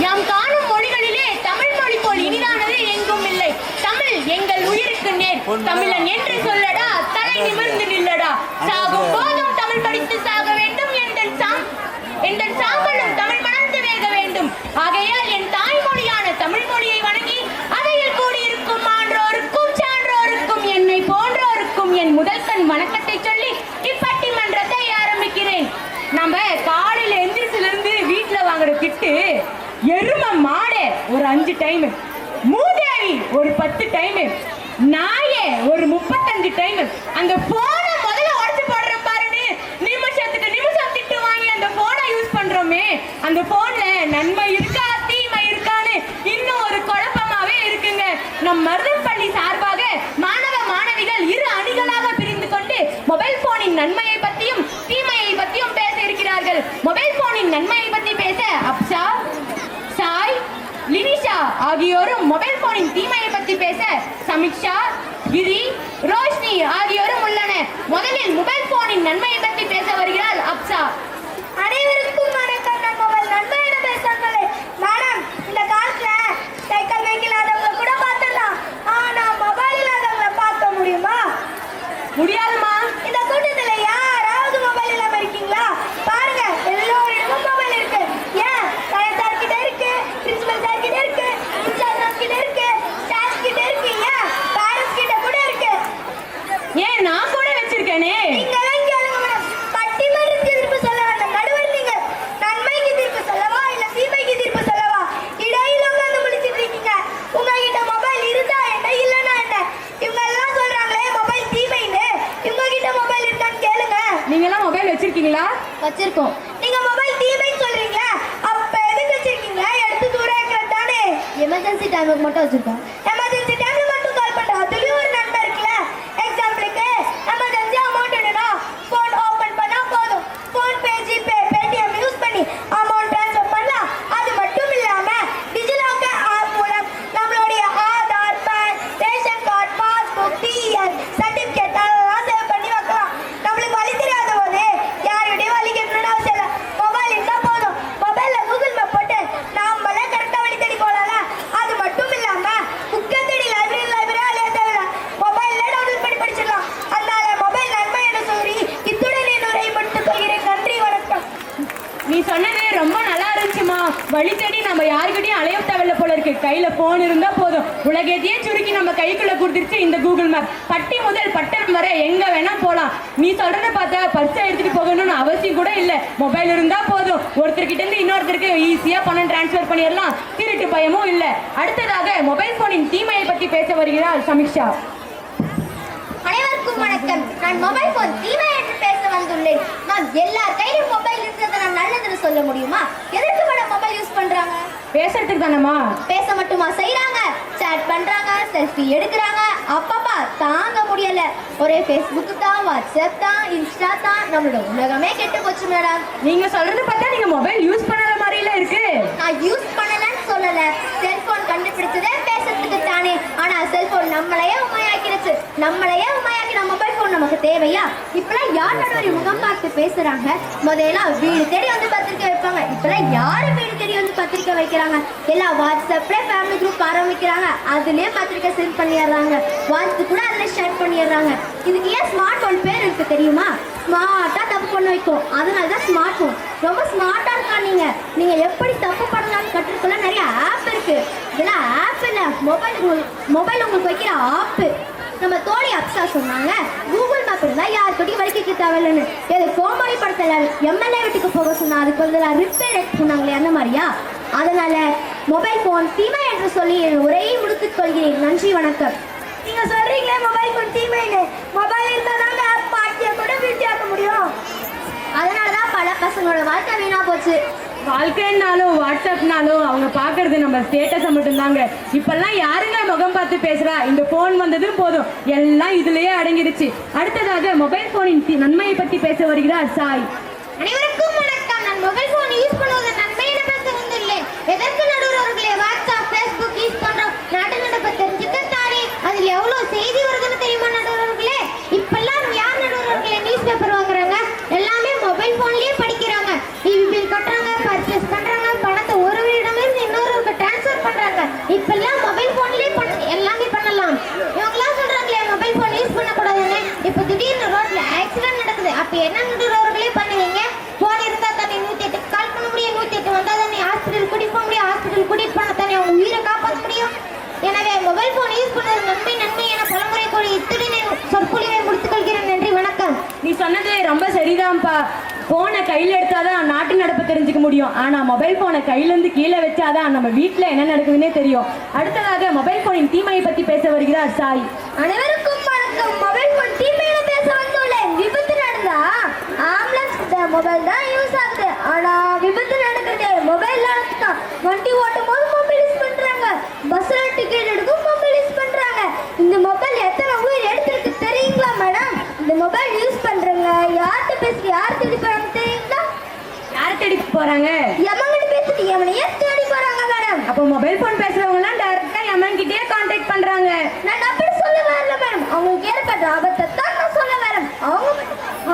யாம் காணும் மொழிகளிலே தமிழ் மொழி போல் இனிதானது எங்கும் இல்லை. தமிழ் எங்கள் உயிருக்கு நேர். தமிழன் என்று சொல்லடா, தலை நிமிர்ந்து நில்லடா. சாகும் போதும் தமிழ் படித்து சாக வேண்டும். என் சாம்பலும் தமிழ் மணந்து வேக வேண்டும். ஆகையால் என் தாய்மொழியான தமிழ் மொழியை வணங்கி அவையில் கூடியிருக்கும் ஆன்றோருக்கும் சான்றோருக்கும் என்னை போன்றோருக்கும் என் முதல் கண் வணக்கத்தை சொல்லி இப்பட்டிமன்றத்தை ஆரம்பிக்கிறேன். நம்ம காலையில எந்திரிச்சிலிருந்து வீட்டுல வாங்குற திட்டு, எரும மாடே ஒரு 5 டைம், மூதேவி ஒரு 10 டைம், நாயே ஒரு 35 டைம், அந்த போனை முதல்ல உடச்சு போடுற பாருன்னு நிமிஷத்துக்கு நிமிஷம் திட்டு வாங்கி அந்த போனை யூஸ் பண்றோமே, அந்த போன்ல நன்மை இருக்கா தீமை இருக்கான்னு இன்னும் ஒரு குழப்பமாவே இருக்குங்க. நம் மருதப்பள்ளி சார்பாக மாணவ மாணவிகள் 2 அணிகளாக பிரிந்து கொண்டு மொபைல் போனின் நன்மையை பத்தியும் தீமையை பத்தியும் பேச இருக்கிறார்கள். மொபைல் போனின் நன்மையை பத்தி பேச அப்சா, சாய், லினிஷா ஆகியோரும், மொபைல் போனின் தீமையை பத்தி பேச சமிக்ஷா, கிரி, ரோஷினி ஆகியோரும் உள்ளனர். முதலில் மொபைல் போனின் நன்மையை பத்தி பேச வருகிறார் அப்சா. அனைவருக்கும் வணக்கம். நான் மொபைல் நன்மையிட பேசுறேன் மேடம். இந்த காலத்துல சைக்கிள் வெஹிக்கிள் ஆதவங்க கூட பார்த்துடலாம், ஆனா மொபைல் இல்லாதவங்களை பார்க்க முடியுமா? முடியாதுமா. இந்த கூட்டத்துல யாராவது மொபைல் இல்லாம இருக்கீங்களா? பாருங்க, எல்லோரிடமும் மொபைல் இருக்கு. ஏன் சார் கிட்ட இருக்கு, பிரின்சிபல் சார் கிட்ட இருக்கு, இன்சார்ஜ் கிட்ட இருக்கு, ஸ்டாஃப் கிட்ட இருக்கு, ஏன் பேரண்ட்ஸ் கிட்ட கூட இருக்கு. ஏன் நான் கூட வச்சிருக்கேனே. நீங்களாம் கேளுங்க மேடம். பட்டிமன்றத்துக்கு தீர்ப்பு சொல்ல வேண்டாம், நடுவர் நீங்க. நன்மைக்கு தீர்ப்பு சொல்லவா இல்ல தீமைக்கு தீர்ப்பு சொல்லவா? இடையில உட்கார்ந்து முடிச்சிட்டு இருக்கீங்க. உங்ககிட்ட மொபைல் இருந்தா என்ன, இல்லைன்னா என்ன? இவங்க எல்லாம் சொல்றாங்களே மொபைல் தீமைன்னு, இவங்க கிட்ட மொபைல் இருக்கான்னு கேளுங்க. நீங்க எல்லாம் மொபைல் வச்சிருக்கீங்களா? வச்சிருக்கோம். நீங்க மொபைல் தீமைன்னு சொல்றீங்க, அப்ப எதுக்கு வச்சிருக்கீங்க? எடுத்து தூரம் வைக்கிறது தானே. எமர்ஜென்சி டைமுக்கு மட்டும் வச்சிருக்கோம். எமர்ஜென்சி டைம்ல மட்டும் கால் பண்றோம், அதுலயும் ஒரு நன்மை இருக்குல்ல. எக்ஸாம்பிளுக்கு எமர்ஜென்சி அமௌண்ட் வேணும்னா போன் ஓபன் பண்ணா போதும், PhonePe, GPay, Paytm use பண்ணி அமௌண்ட் ட்ரான்ஸ்ஃபர் பண்ணலாம். அது மட்டும் இல்லாம டிஜிலாக்கர் ஆப் மூலம் நம்மளுடைய Aadhaar, PAN, ration card, passbook, TN certificate எல்லாம் சேவ் பண்ணி வைக்கலாம். நம்மளுக்கு வழி தெரியாத போது யாருடைய வழி கேட்கணும்னு அவசியம் இல்லை, மொபைல் இருந்தா போதும். மொபைல்ல கூகுள் மேப் போட்டு நாமளே கரெக்டா வழி தேடி போகலாம்ல. அது மட்டும் இல்லாம புக்கை தேடி லைப்ரரி அலைய தேவையில்ல, மொபைல்ல டவுன்லோட் பண்ணி படிச்சிடலாம். அதனால மொபைல் நன்மை என்று சொல்லி இத்துடன் என்னுரை முடித்துக் கொள்கிறேன். நன்றி, வணக்கம். நீ சொன்னது ரொம்ப நல்லா இருந்துச்சுமா. வழி தேடி நம்ம யாருக்கிட்டையும் அலைய தேவையில்ல போல இருக்கு. கையில போன் இருந்தா போதும். உலகத்தையே சுருக்கி நம்ம கைக்குள்ள கொடுத்துருச்சு இந்த கூகுள் மேப். பட்டி முதல் பட்டணம் வரை எங்க வேணா போலாம். நீ சொல்றத பார்த்தா பர்ஸை எடுத்துட்டு போகணும்னு அவசியம் கூட இல்ல. மொபைல் இருந்தா போதும். ஒருத்தர்கிட்ட இருந்து இன்னொருத்தருக்கு ஈஸியா பணம் டிரான்ஸ்பர் பண்ணிடலாம். திருட்டு பயமும் இல்ல. அடுத்ததாக மொபைல் போனின் தீமையை பத்தி பேச வருகிறார் சமிக்ஷா. அனைவருக்கும் வணக்கம். நான் மொபைல் போன் தீமை என்று பேச வந்துள்ளேன். நான் எல்லார் கையிலும் மொபைல் இருக்கிறத நான் நல்லதுன்னு சொல்ல முடியுமா? எதற்கு மேடம் மொபைல் யூஸ் பண்றாங்க? பேசுறதுக்கு தானம்மா. பேச மட்டுமா செய்யறாங்க? சேட் பண்றாங்க, செல்ஃபி எடுக்கிறாங்க. அப்பப்பா தாங்க முடியல. ஒரே ஃபேஸ்புக் தான், வாட்ஸ்அப் தான், இன்ஸ்டா தான். நம்மளோட உலகமே கெட்டு போச்சு மேடம். நீங்க சொல்றது பார்த்தா நீங்க மொபைல் யூஸ் பண்ணாத மாதிரில இருக்கு. நான் யூஸ் பண்ணலன்னு சொல்லல. செல்போன் கண்டுபிடிச்சதே பேசுறதுக்கு தானே. ஆனா செல்போன் நம்மளையே உண்மையாக்கிடுச்சு. நம்மளையே உண்மையாக்கின மொபைல் போன் நமக்கு தேவையா? இப்பெல்லாம் யார் நடுவரி முகம் பார்த்து பேசுறாங்க? முதல்ல வீடு தேடி வந்து பத்திரிக்கை வைப்பாங்க. இப்பெல்லாம் யாரு வீடு தேடி வந்து பத்திரிக்கை வைக்கிறாங்க? எல்லாம் வாட்ஸ்அப்ல ஃபேமிலி குரூப் ஆரம்பிக்கிறாங்க, அதுலயே பத்திரிக்கை சென்ட் பண்ணிடுறாங்க. வாழ்த்து கூட அதுல ஷேர் பண்ணிடுறாங்க. இதுக்கு ஏன் ஸ்மார்ட் போன் பேர் இருக்கு தெரியுமா? ஸ்மார்ட்டா தப்பு பண்ண வைக்கும், அதனாலதான் ஸ்மார்ட் போன். ரொம்ப ஸ்மார்ட்டா இருக்கா நீங்க. நீங்க எப்படி தப்பு பண்ணலாம்னு கற்றுக்கொள்ள நிறைய ஆப் இருக்கு. இதெல்லாம் ஆப் இல்ல, மொபைல் உங்களுக்கு வைக்கிற ஆப்பு. நம்ம தோழி அப்சா சொன்னாங்க, கூகுள் மேப் இருந்தா யாருக்கிட்டையும் வலிக்க தேவையில்லைன்னு. இது கோமாளி படத்துல எம்எல்ஏ வீட்டுக்கு போக சொன்னா அதுக்கு வந்து ரிப்பேர் சொன்னாங்களே, அந்த மாதிரியா? அதனால மொபைல் போன் தீமை என்று சொல்லி என் உரையை முடித்துக் கொள்கிறேன். நன்றி, வணக்கம். நீங்க சொல்றீங்களே மொபைல் போன் தீமைன்னு. மொபைல் இருந்தா தாங்க ஆப் பார்ட்டியை கூட வீழ்த்தியாக்க முடியும். அதனாலதான் பல பசங்களோட வாழ்க்கை வீணா போச்சு. வாழ்க்கைனாலும் வாட்ஸ்அப்னாலும் அவங்க பாக்குறது நம்ம ஸ்டேட்டஸை மட்டும்தாங்க. இப்பெல்லாம் யாருங்க முகம் பார்த்து பேசுறா? இந்த போன் வந்ததும் போதும், எல்லாம் இதுலயே அடங்கிடுச்சு. அடுத்ததாக மொபைல் போனின் நன்மையை பத்தி பேச வருகிறார் சாய். அனைவருக்கும் வணக்கம். நான் மொபைல் போன் யூஸ் பண்ணுவதன் நன்மையை பேச வந்துள்ளேன். எதற்கு நடுவர்களே வாட்ஸ்அப், ஃபேஸ்புக் யூஸ் பண்றோம்? நாட்டு நடப்பை தெரிஞ்சுக்கத்தானே. அதில் எவ்வளவு செய்தி வருதுன்னு தெரியுமா நடுவர்களே? இப்பெல்லாம் யார் நடுவர்களே நியூஸ் பேப்பர் வாங்குறாங்க? எல்லாமே அப்ப என்ன நடுவர்களே பண்ணுவீங்க? போன் இருந்தா தானே 108 கால் பண்ண முடியும், 108 வந்தா தானே ஹாஸ்பிட்டல் கூட்டிட்டு போக முடியும், ஹாஸ்பிட்டல் கூட்டிட்டு போனா தானே அவங்க உயிரை காப்பாற்ற முடியும். எனவே மொபைல் போன் யூஸ் பண்ணது நன்மை என பலமுறை கூறி இத்துடன் சொற்பொழிவை முடித்துக் கொள்கிறேன். நன்றி, வணக்கம். நீ சொன்னது ரொம்ப சரிதான்ப்பா. போனை கையில் எடுத்தாதான் நாட்டு நடப்பு தெரிஞ்சுக்க முடியும். ஆனா மொபைல் போனை கையிலேருந்து கீழே வச்சாதான் நம்ம வீட்டில் என்ன நடக்குதுன்னே தெரியும். அடுத்ததாக மொபைல் போனின் தீமையை பத்தி பேச வருகிறார் சாய். அனைவருக்கும் வணக்கம். மொபைல் போன் தீமையில பேச வந்துள்ளேன். விபத்து நடந்தா ஆம்புலன்ஸ் மொபைல் தான் யூஸ் ஆகுது. ஆனா விபத்து நடக்குது மொபைல் தான். வண்டி ஓட்டும் போது மொபைல் யூஸ் பண்றாங்க, பஸ்ல டிக்கெட் எடுக்கும் மொபைல் யூஸ் பண்றாங்க. இந்த மொபைல் எத்தனை உயிர் எடுத்திருக்கு தெரியுங்களா மேடம்? இந்த மொபைல் யூஸ் பண்றவங்க யார்கிட்ட பேசி யார் தேடி போறாங்க தெரியுங்களா? யார் தேடி போறாங்க? எமங்கிட்ட பேசிட்டு எவனையே தேடி போறாங்க மேடம். அப்போ மொபைல் போன் பேசுறவங்க எல்லாம் டைரக்டா எமன் கிட்டே கான்டாக்ட் பண்றாங்க. நான் அப்படி சொல்ல வரல மேடம். அவங்க ஏற்பட்ட ஆபத்தை தான் நான் சொல்ல வரேன். அவங்க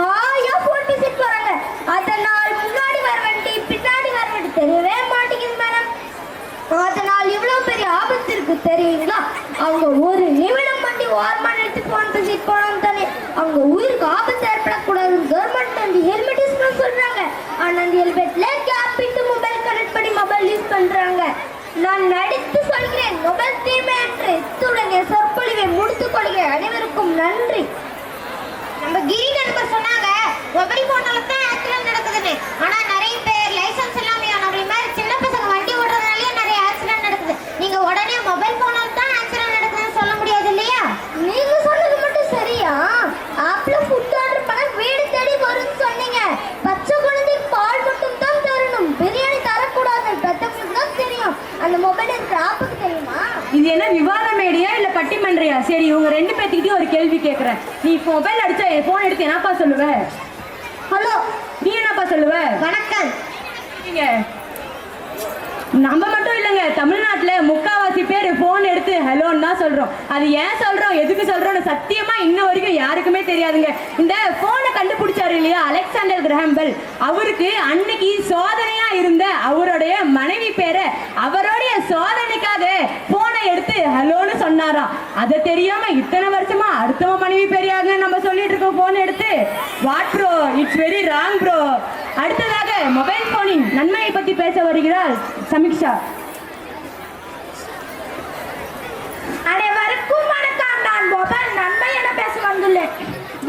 ஆயா போன் பேசிட்டு போறாங்க. அதனால் முன்னாடி வர வண்டி பின்னாடி வர வண்டி தெரியவே மாட்டேங்குது மேடம். அதனால் இவ்வளவு பெரிய ஆபத்து இருக்கு தெரியுங்களா? அவங்க ஒரு நிமிடம் வண்டி ஓரமா எடுத்து போன் பேசிட்டு போனாங்க தானே. அவங்க உயிருக்கு ஆபத்து ஏற்படக்கூடாது கவர்மெண்ட் அந்த ஹெல்மெட் யூஸ் பண்ண சொல்றாங்க. ஆனா அந்த ஹெல்மெட்ல கேப் இட்டு மொபைல் கனெக்ட் பண்ணி மொபைல் யூஸ் பண்றாங்க. நான் நடித்து சொல்கிறேன் மொபைல் தீமை என்று. இத்துடன் என் சொற்பொழிவை முடித்துக் கொள்கிறேன். அனைவருக்கும் நன்றி. நம்ம கிரி நண்பர் சொன்னாங்க மொபைல் போனால தான் ஆக்சிடென்ட் நடக்குதுன்னு. ஆனா நிறைய பேர் லைசன்ஸ் இல்லாம நம்மள மாதிரி சின்ன பசங்க வண்டி ஓடுறதுனாலயே நிறைய ஆக்சிடென்ட் நடக்குது. நீங்க உடனே மொபைல் போனால தான் ஆக்சிடென்ட் நடக்குதுன்னு சொல்ல முடியாது இல்லையா? நீங்க சொன்னது மட்டும் சரியா? ஆப்ல ஃபுட் ஆர்டர் பண்ண வீடு தேடி வரும்னு சொன்னீங்க. பச்சை குழந்தைக்கு பால் மட்டும் தான் தரணும், பிரியாணி தரக்கூடாது. பெத்தவங்களுக்கு தான் தெரியும். அந்த மொபைல் இருக்கிற ஆப்புக்கு தெரியுமா? இது என்ன விவாத மேடையா இல்ல பட்டிமன்றையா? சரி, உங்க ரெண்டு பேர்த்துக்கிட்டே ஒரு கேள்வி கேட்கறேன். நீ மொபைல் அடிச்சா போன் எடுத்து என்னப்பா சொல்லுவ? ஹலோ. நீ என்னப்பா சொல்லுவ? வணக்கம். நம்ம மட்டும் இல்லைங்க, தமிழ்நாட்டுல முக்காவாசி பேர் போன் எடுத்து ஹலோன்னு தான் சொல்றோம். அது ஏன் சொல்றோம், எதுக்கு சொல்றோம்னு சத்தியமா இன்ன வரைக்கும் யாருக்குமே தெரியாதுங்க. இந்த போனை கண்டுபிடிச்சாரு இல்லையா அலெக்சாண்டர் கிரஹாம் பெல், அவருக்கு அன்னைக்கு சோதனையா இருந்த அவருடைய மனைவி பேரை அவருடைய சோதனைக்காக போனை எடுத்து ஹலோன்னு சொன்னாராம். அதை தெரியாம இத்தனை வருஷமா அடுத்தவங்க மனைவி பெரியாங்க நம்ம சொல்லிட்டு இருக்கோம் போன் எடுத்து. What bro, it's very wrong bro. அடுத்ததாக மொபைல் போனின் நன்மையை பத்தி பேச வருகிறார் சமீக்ஷா. அனைவருக்கும் வணக்கம். நான் மொபைல் நன்மை என பேச வந்துள்ளேன்.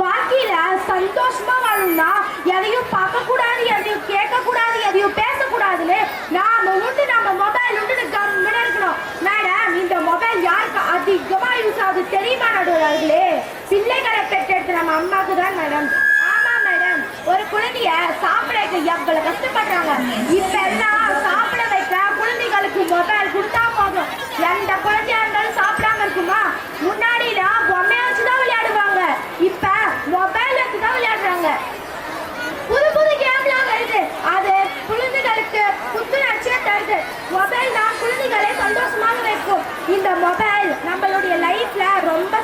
வாழ்க்கையில சந்தோஷமா வாழணும்னா எதையும் பார்க்க கூடாது, எதையும் கேட்க கூடாது, எதையும் பேசக்கூடாதுன்னு நாம உண்டு நம்ம மொபைல் உண்டு கம்முன்னு இருக்கணும். மேடம், இந்த மொபைல் யாருக்கு அதிகமா யூஸ் ஆகுது தெரியுமா நடுவர்களே? பிள்ளைகளை பெற்றெடுத்து நம்ம அம்மாவுக்கு தான் மேடம். ஒரு குழந்தைய சாப்பிட வைக்க எவ்வளவு கஷ்டப்படுறாங்க. இப்ப எல்லாம் சாப்பிட வைக்க குழந்தைகளுக்கு மொபைல் கொடுத்தா போதும். எந்த குழந்தையா இருந்தாலும் சாப்பிடாம இருக்குமா? முன்னாடி பொம்மைய வச்சுதான் விளையாடுவாங்க, இப்ப மொபைல் வச்சுதான் விளையாடுறாங்க. புது புது கேம்லாம் வருது, அது குழந்தைகளுக்கு புத்துணர்ச்சியை தருது. மொபைல் தான் குழந்தைகளை சந்தோஷமாக வைக்கும். இந்த மொபைல் நம்மளுடைய லைஃப்ல ரொம்ப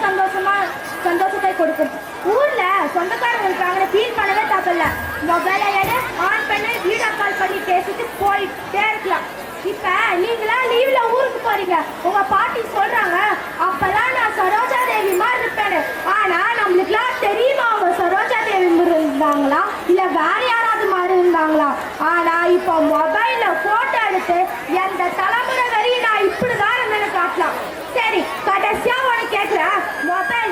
சந்தோஷத்தை கொடுக்கும். ஊர்ல சொந்தக்காரங்க இருக்காங்கன்னு ஃபீல் பண்ணவே தப்பில்ல. மொபைலை எடு, ஆன் பண்ணி வீடியோ கால் பண்ணி பேசிட்டு போயிட்டே இருக்கலாம். இப்ப நீங்களா லீவ்ல ஊருக்கு போறீங்க, உங்க பாட்டி சொல்றாங்க அப்பெல்லாம் நான் சரோஜா தேவி மாதிரி இருப்பேன். ஆனா நம்மளுக்குலாம் தெரியுமா அவங்க சரோஜா தேவி இருந்தாங்களா இல்ல வேற யாராவது மாதிரி இருந்தாங்களா? ஆனா இப்போ மொபைல்ல போட்டோ எடுத்து எந்த தலைமுறை வரையும் நான் இப்படிதான் இருந்தேன்னு காட்டலாம். சரி, கடைசியா உனக்கு கேட்கிறேன், மொபைல்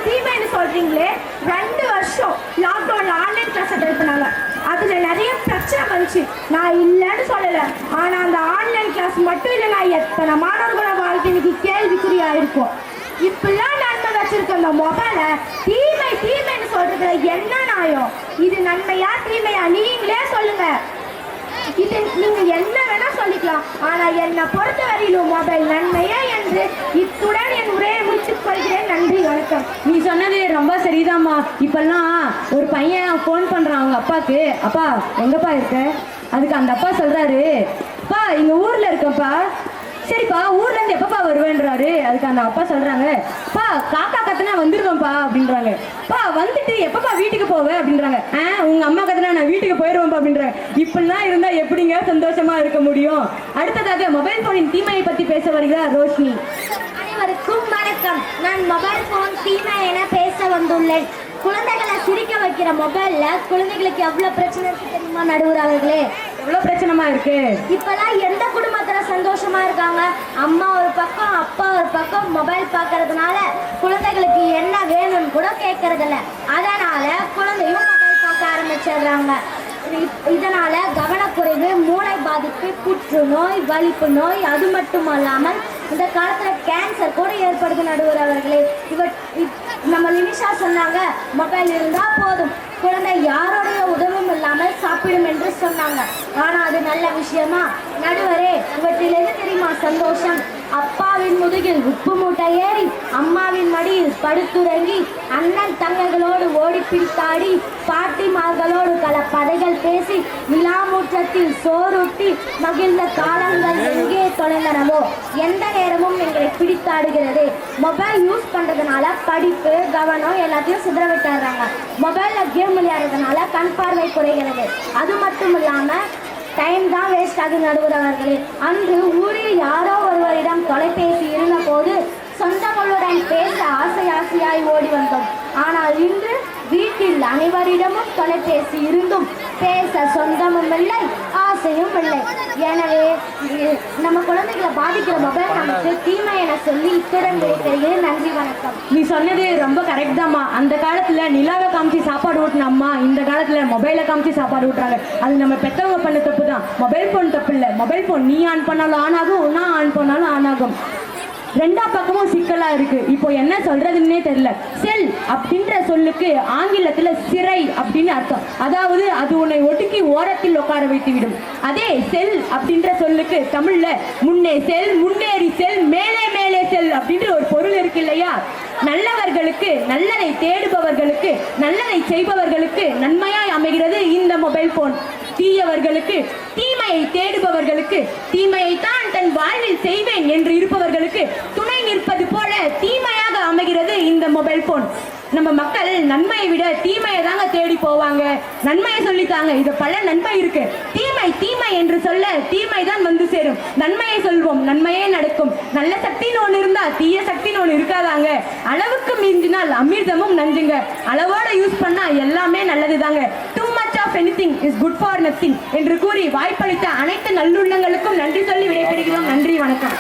தீமைன்னு சொல்றீங்களே. 2 வருஷம் லாக்டவுன்ல ஆன்லைன் கிளாஸ் அட்டெண்ட் பண்ணாங்க. அதுல நிறைய பிரச்சனை வந்துச்சு, நான் இல்லைன்னு சொல்லல. ஆனா அந்த ஆன்லைன் கிளாஸ் மட்டும் இல்லைன்னா எத்தனை மாணவர்களோட வாழ்க்கை இன்னைக்கு கேள்விக்குறியா இருக்கும். இப்பெல்லாம் நன்மை வச்சிருக்க அந்த மொபைலை தீமைன்னு சொல்றதுல என்ன நியாயம்? இது நன்மையா தீமையா நீங்களே சொல்லுங்க. இது நீங்க என்ன வேணா சொல்லிக்கலாம். ஆனா என்னை பொறுத்த வரையிலும் மொபைல் நன்மையா என்று இத்துடன் என் உரையை முடித்துக் கொள்கிறேன். நன்றி, வணக்கம். நீ சொன்னது ரொம்ப சரிதாம்மா. இப்பெல்லாம் ஒரு பையன் ஃபோன் பண்றான் அவங்க அப்பாக்கு, அப்பா எங்கப்பா இருக்க? அதுக்கு அந்த அப்பா சொல்றாரு, அப்பா இங்க ஊர்ல இருக்கப்பா. சரிப்பா, ஊர்ல இருந்து எப்பப்பா வருவேன்றாரு. அதுக்கு அந்த அப்பா சொல்றாங்க, பா காக்கா கத்துனா வந்துருவேன்ப்பா அப்படின்றாங்க. பா வந்துட்டு எப்பப்பா வீட்டுக்கு போவேன் அப்படின்றாங்க. உங்க அம்மா கத்துனா நான் வீட்டுக்கு போயிடுவேன்ப்பா அப்படின்றாங்க. இப்படிலாம் இருந்தா எப்படிங்க சந்தோஷமா இருக்க முடியும்? அடுத்ததாக மொபைல் போனின் தீமையை பத்தி பேச வருகிறார் ரோஷினி. அனைவருக்கும் வணக்கம். நான் மொபைல் போன் தீமை என பேச வந்துள்ளேன். குழந்தைகளை சிரிக்க வைக்கிற மொபைல்ல குழந்தைகளுக்கு எவ்வளவு பிரச்சனை இருக்கு தெரியுமா நடுவர் அவர்களே? எவ்வளவு பிரச்சனமா இருக்கு. இப்பெல்லாம் எந்த குடும்பத்துல சந்தோஷமா இருக்காங்க? அம்மா ஒரு பக்கம் அப்பா ஒரு பக்கம் மொபைல் பார்க்கறதுனால குழந்தைகளுக்கு என்ன வேணும்னு கூட கேட்கறது இல்ல. அதனால குழந்தையும் மொபைல் பார்க்க ஆரம்பிச்சிடுறாங்க. இதனால கவனக்குறைவு, மூளை பாதிப்பு, புற்றுநோய், வலிப்பு நோய், அது மட்டும் அல்லாமல் இந்த காலத்துல கேன்சர் கூட ஏற்படுது நடுவர் அவர்களே. நம்ம நிமிஷா சொன்னாங்க, மொபைல் இருந்தா போதும், குழந்தை யாரோடைய உதவும் இல்லாமல் சாப்பிடும் என்று சொன்னாங்க. ஆனா அது நல்ல விஷயமா நடுவரே? இவற்றில் எது தெரியுமா சந்தோஷம்? அப்பாவின் முதுகில் உப்பு மூட்டை ஏறி, அம்மாவின் மடியில் படுத்துறங்கி, அண்ணன் தங்கைகளோடு ஓடி பிடித்தாடி, பாட்டிமார்களோடு பல கதைகள் பேசி, விழாமுற்றத்தில் சோறுட்டி மகிழ்ந்த காலங்கள் எங்கே தொலைந்தனவோ, எந்த நேரமும் எங்களை பிடித்தாடுகிறது. மொபைல் யூஸ் பண்றதுனால படிப்பு, கவனம் எல்லாத்தையும் சிதற விட்டுறாங்க. மொபைல்ல கேம் விளையாடுறதுனால கண் பார்வை குறைகிறது. அது மட்டும் இல்லாம டைம் தான் வேஸ்ட் ஆகி நடுவர் அவர்களே. அன்று ஊரில் யாரோ ஒருவரிடம் தொலைபேசி இருந்த போது சொந்தங்களுடன் பேச ஆசையாய் ஓடி வந்தோம். ஆனால் இன்று வீட்டில் அனைவரிடமும் தொலைபேசி இருந்தும் பேச சொந்தமும் இல்லை, ஆசையும் இல்லை. எனவே நம்ம குழந்தைகளை பாதிக்கிற மொபைல் நமக்கு தீமை என சொல்லி இத்துடன் விடைபெறுகிறேன். நன்றி, வணக்கம். நீ சொன்னது ரொம்ப கரெக்ட் தான்மா. அந்த காலத்துல நிலாவை காமிச்சு சாப்பாடு ஊட்டின அம்மா இந்த காலத்துல மொபைலை காமிச்சு சாப்பாடு ஊட்டுறாங்க. அது நம்ம பெற்றவங்க பண்ண தப்பு தான். மொபைல் போன் தப்பு இல்லை. மொபைல் போன் நீ ஆன் பண்ணாலும் ஆன் ஆகும், நான் ஆன் பண்ணாலும் ஆன் ஆகும். ரெண்டா பக்கமும் சிக்கலா இருக்கு. இப்போ என்ன சொல்றதுன்னே தெரியல. செல் அப்படின்ற சொல்லுக்கு ஆங்கிலத்துல சிறை அப்படின்னு அர்த்தம். அதாவது அது உன்னை ஒடுக்கி ஓரத்தில் உட்கார வைத்து விடும். அதே செல் அப்படின்ற சொல்லுக்கு தமிழ்ல முன்னே செல், முன்னேறி செல், மேலே மேலே செல் அப்படின்ற ஒரு பொருள் இருக்கு இல்லையா? நல்லவர்களுக்கு, நல்லதை தேடுபவர்களுக்கு, நல்லதை செய்பவர்களுக்கு நன்மையாய் அமைகிறது இந்த மொபைல் போன். தீயவர்களுக்கு, தீமையை தேடுபவர்களுக்கு, தீமையை தான் தன் வாழ்வில் செய்வேன் என்று இருப்பவர்களுக்கு துணை நிற்பது போல தீமையாக அமைகிறது இந்த மொபைல் போன். நம்ம மக்கள் நன்மையை விட தீமையை தாங்க தேடி போவாங்க. நன்மையை சொல்லித்தாங்க, இது பல நன்மை இருக்கு. தீமை தீமை என்று சொல்ல தீமை தான் வந்து சேரும். நன்மையை சொல்வோம், நன்மையே நடக்கும். நல்ல சக்தின்னு ஒன்று இருந்தா தீய சக்தின்னு ஒன்று இருக்காதாங்க. அளவுக்கு மீறினால் அமிர்தமும் நஞ்சுங்க. அளவோட யூஸ் பண்ணா எல்லாமே நல்லது தாங்க. Too much of anything is good for nothing என்று கூறி வாய்ப்பளித்த அனைத்து நல்லுள்ளங்களுக்கும் நன்றி சொல்லி விடைபெறுகிறோம். நன்றி, வணக்கம்.